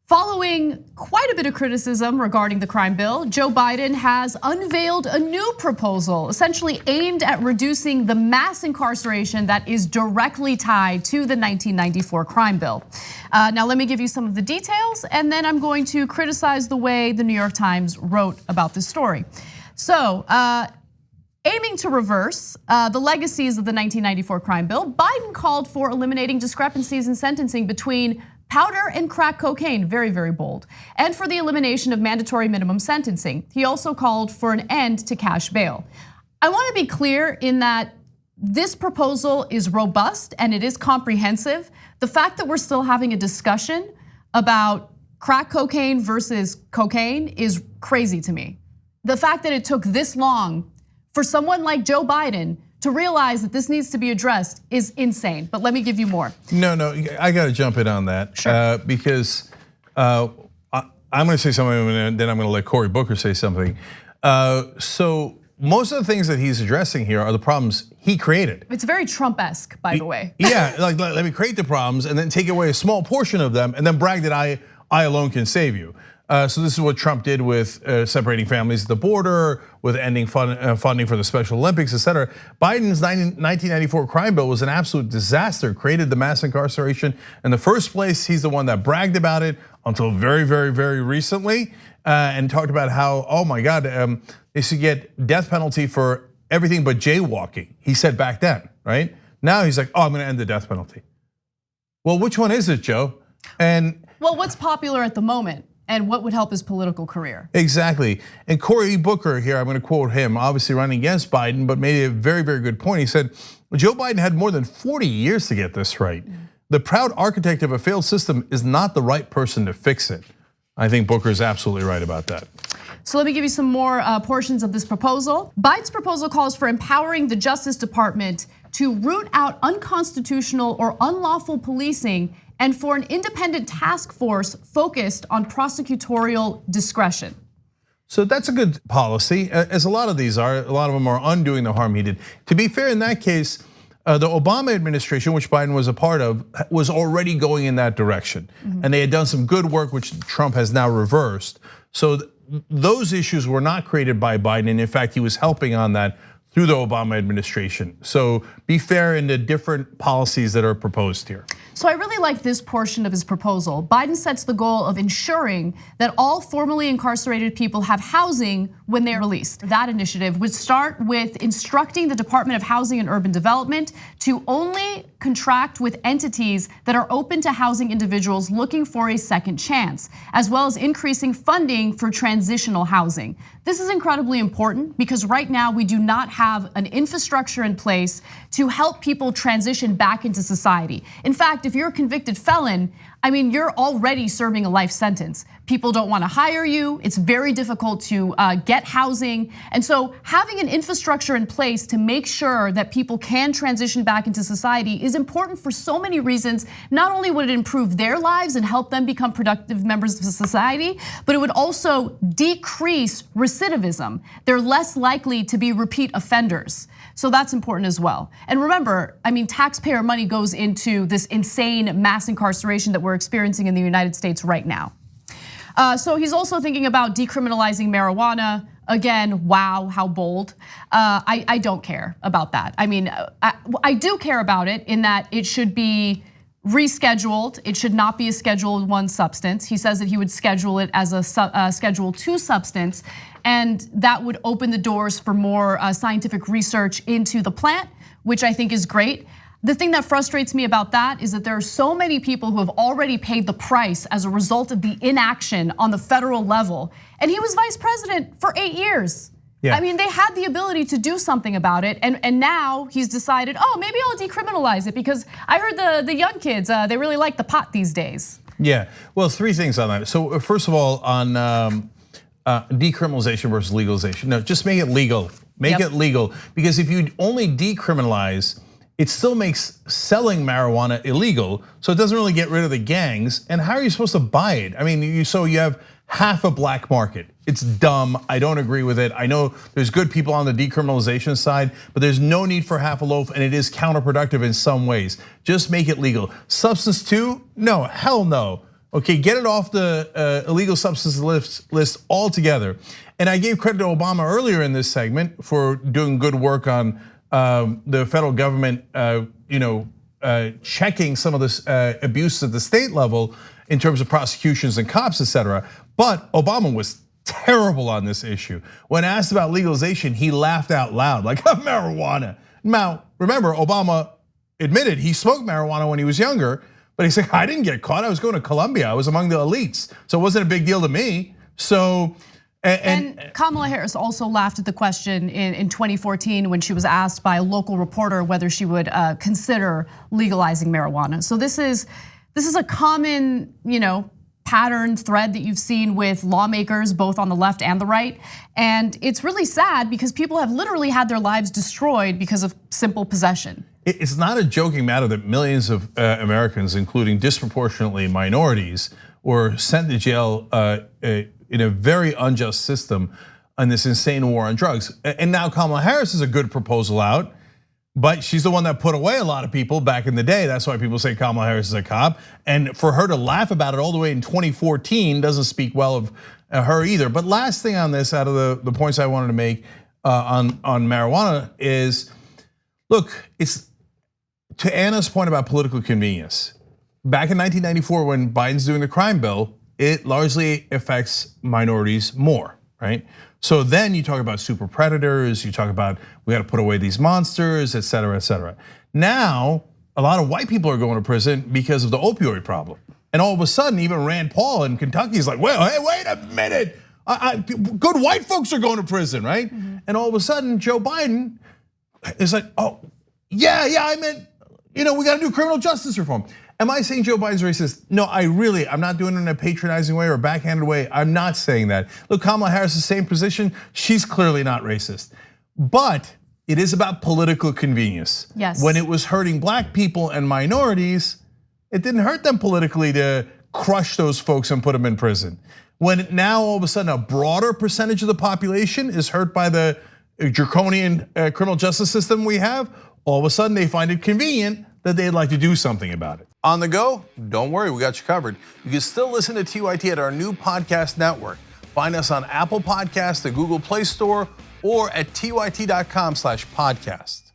Following quite a bit of criticism regarding the crime bill, Joe Biden has unveiled a new proposal, essentially aimed at reducing the mass incarceration that is directly tied to the 1994 crime bill. Now let me give you some of the details, and then I'm going to criticize the way the New York Times wrote about this story. So, aiming to reverse the legacies of the 1994 crime bill, Biden called for eliminating discrepancies in sentencing between powder and crack cocaine, very, very bold, and for the elimination of mandatory minimum sentencing. He also called for an end to cash bail. I want to be clear in that this proposal is robust and it is comprehensive. The fact that we're still having a discussion about crack cocaine versus cocaine is crazy to me. The fact that it took this long for someone like Joe Biden to realize that this needs to be addressed is insane, but let me give you more. No, I gotta jump in on that. Sure. Because I'm gonna say something and then I'm gonna let Cory Booker say something. So most of the things that he's addressing here are the problems he created. It's very Trump-esque, by the way. Yeah, like let me create the problems and then take away a small portion of them and then brag that I alone can save you. So this is what Trump did with separating families at the border, with ending funding for the Special Olympics, et cetera. Biden's 1994 crime bill was an absolute disaster, created the mass incarceration in the first place. He's the one that bragged about it until very, very, very recently, and talked about how, oh my God, they should get death penalty for everything but jaywalking. He said back then, right? Now he's like, oh, I'm gonna end the death penalty. Well, which one is it, Joe? And well, what's popular at the moment? And what would help his political career? Exactly. And Cory Booker here, I'm gonna quote him, obviously running against Biden, but made a very, very good point. He said, Joe Biden had more than 40 years to get this right. The proud architect of a failed system is not the right person to fix it. I think Booker's absolutely right about that. So let me give you some more portions of this proposal. Biden's proposal calls for empowering the Justice Department to root out unconstitutional or unlawful policing and for an independent task force focused on prosecutorial discretion. So that's a good policy, as a lot of these are. A lot of them are undoing the harm he did. To be fair, in that case, the Obama administration, which Biden was a part of, was already going in that direction. And they had done some good work, which Trump has now reversed. So those issues were not created by Biden. And in fact, he was helping on that through the Obama administration. So be fair in the different policies that are proposed here. So I really like this portion of his proposal. Biden sets the goal of ensuring that all formerly incarcerated people have housing when they're released. That initiative would start with instructing the Department of Housing and Urban Development to only contract with entities that are open to housing individuals looking for a second chance, as well as increasing funding for transitional housing. This is incredibly important because right now we do not have an infrastructure in place to help people transition back into society. In fact, if you're a convicted felon, I mean, you're already serving a life sentence. People don't want to hire you. It's very difficult to get housing. And so having an infrastructure in place to make sure that people can transition back into society is important for so many reasons. Not only would it improve their lives and help them become productive members of society, but it would also decrease recidivism. They're less likely to be repeat offenders. So that's important as well. And remember, I mean, taxpayer money goes into this insane mass incarceration that we're experiencing in the United States right now. So he's also thinking about decriminalizing marijuana. Again, wow, how bold. I don't care about that. I mean, I do care about it in that it should be rescheduled. It should not be a Schedule 1 substance. He says that he would schedule it as a Schedule 2 substance, and that would open the doors for more scientific research into the plant, which I think is great. The thing that frustrates me about that is that there are so many people who have already paid the price as a result of the inaction on the federal level. And he was vice president for 8 years. Yeah. I mean, they had the ability to do something about it, and now he's decided, oh, maybe I'll decriminalize it because I heard the young kids, they really like the pot these days. Yeah, well, 3 things on that. So first of all, on decriminalization versus legalization, no, just make it legal. Make it legal, because if you only decriminalize, it still makes selling marijuana illegal, so it doesn't really get rid of the gangs. And how are you supposed to buy it? I mean, you have half a black market. It's dumb, I don't agree with it. I know there's good people on the decriminalization side, but there's no need for half a loaf, and it is counterproductive in some ways. Just make it legal. Substance 2, no, hell no. Okay, get it off the illegal substance list altogether. And I gave credit to Obama earlier in this segment for doing good work on the federal government, checking some of this abuse at the state level in terms of prosecutions and cops, et cetera. But Obama was terrible on this issue. When asked about legalization, he laughed out loud, like marijuana. Now, remember, Obama admitted he smoked marijuana when he was younger, but he said, I didn't get caught. I was going to Colombia. I was among the elites. So it wasn't a big deal to me. So, and Kamala Harris also laughed at the question in 2014 when she was asked by a local reporter whether she would consider legalizing marijuana. So this is a common, pattern thread that you've seen with lawmakers both on the left and the right. And it's really sad because people have literally had their lives destroyed because of simple possession. It's not a joking matter that millions of Americans, including disproportionately minorities, were sent to jail in a very unjust system on this insane war on drugs. And now Kamala Harris is a good proposal out, but she's the one that put away a lot of people back in the day. That's why people say Kamala Harris is a cop. And for her to laugh about it all the way in 2014 doesn't speak well of her either. But last thing on this, out of the points I wanted to make on marijuana is, look, it's to Anna's point about political convenience. Back in 1994, when Biden's doing the crime bill, it largely affects minorities more, right? So then you talk about super predators, you talk about we got to put away these monsters, et cetera, et cetera. Now, a lot of white people are going to prison because of the opioid problem. And all of a sudden, even Rand Paul in Kentucky is like, well, hey, wait a minute. Good white folks are going to prison, right? Mm-hmm. And all of a sudden, Joe Biden is like, oh, yeah, I meant, we got to do criminal justice reform. Am I saying Joe Biden's racist? No, I'm not doing it in a patronizing way or a backhanded way. I'm not saying that. Look, Kamala Harris is the same position. She's clearly not racist. But it is about political convenience. Yes. When it was hurting black people and minorities, it didn't hurt them politically to crush those folks and put them in prison. When now all of a sudden a broader percentage of the population is hurt by the draconian criminal justice system we have, all of a sudden they find it convenient that they'd like to do something about it. On the go? Don't worry, we got you covered. You can still listen to TYT at our new podcast network. Find us on Apple Podcasts, the Google Play Store, or at tyt.com/podcast.